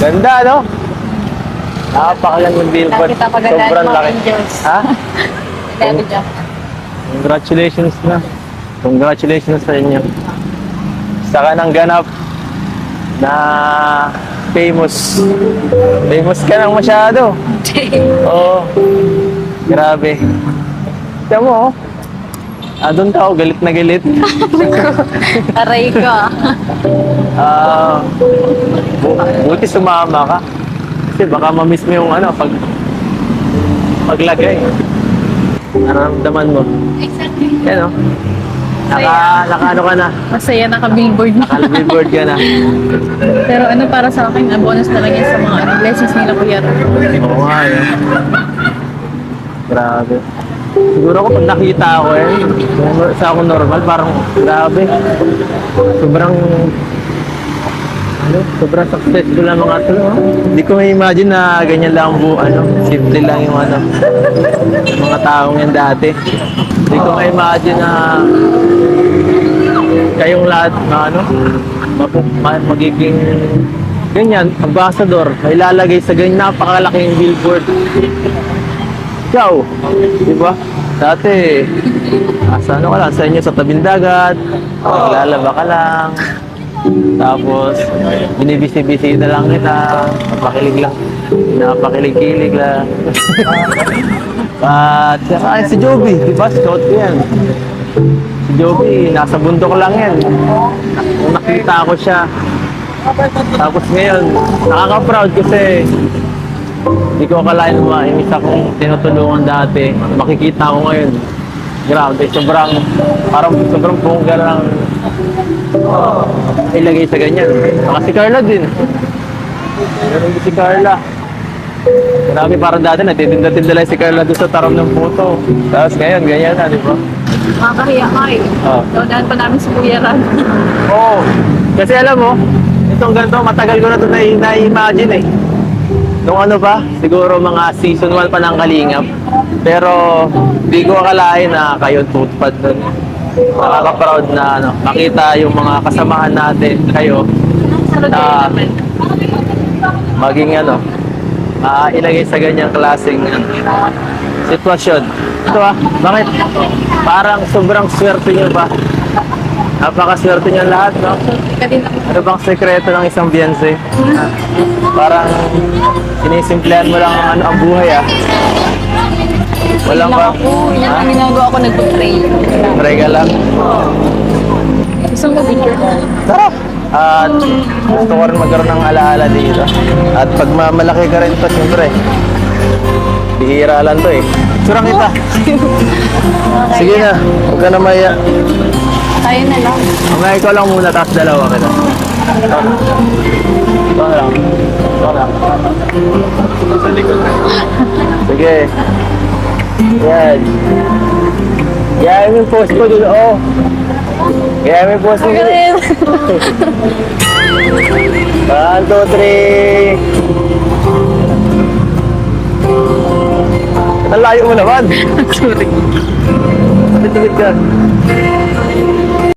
Ganda, no? Napakagandang billboard. Nakita pa ganda Sobrang ng mga laki. angels. Ha? Love dyan. Congratulations na. Congratulations sa inyo. Saka ng ganap na famous. Famous ka nang masyado. Oo. Grabe. Tignan mo, oh. Doon ka, oh, galit na galit. Aray ko ah. Buti sumama ka. Kasi baka ma-miss mo yung ano, paglagay. Nararamdaman mo. Yan, oh. Naka ano ka na. Masaya naka-billboard na. Naka-billboard ka na. Pero ano para sa akin, bonus na lang yan sa mga blessings nila Kuya Ron. Oo nga, yun. Grabe. Siguro ako pag nakita ako sa ako normal, parang grabe. Sobrang successful ang mga ito. Hindi ko may imagine na ganyan lang simple lang yung mga taong yan dati. Hindi ko may imagine na kayong lahat na magiging ganyan, ambassador, may lalagay sa ganyan napakalaking billboard. Ikaw, di ba? Dati, sa inyo sa tabing dagat, naglalaba ka lang, tapos binibisi-bisita lang kita, napakilig-kilig lang. At saka si Joby, di ba? Scout ko yan. Si Joby, nasa bundok lang yan. Nung nakita ko siya, tapos ngayon, nakaka-proud kasi hindi ko akalain na yung isa kong tinutulungan dati. Makikita ko ngayon. Grabe, sobrang bongga lang ilagay sa ganyan. Saka si Carla din. Meron din si Carla. Grabe, parang dati natitinda-tinda lang si Carla doon sa taram ng puto. Tapos ngayon, ganyan na, di ba? Makakahiya ka eh. Doon pa namin sa Kuya Ron. Oo. Kasi alam mo, itong ganito, matagal ko na ito na-imagine eh. Nung ano ba, siguro mga season 1 pa ng Kalingap. Pero di ko akalain na kayo tutupad nun. Nakaka-proud na makita yung mga kasamahan natin, kayo, na maging ilagay sa ganyang klaseng sitwasyon. Ito bakit? Parang sobrang swerte nyo ba? Napakaswerte nyo lahat, no? Ano bang sekreto ng isang biyanse? Parang sinisimplehan mo lang ang buhay, Walang ba? Yan ang ginagawa ko, nagpa-pray. Pray ka lang? Gusto mo picture? Sarap! At gusto ko rin magkaroon ng alaala dito. At pag malaki ka rin to, siyempre, bihira lang to eh. Surang kita! Sige na, huwag ka na maya. Tayo na lang. Mamaya ikaw lang muna, tapos dalawa kita. Ito lang. Sa likod na. Sige. Yan. Yan yung post ko dun, oh. Yan yung post ko dun. 1, 2, 3. Ang layo mo naman. Sorry. Tumit ka.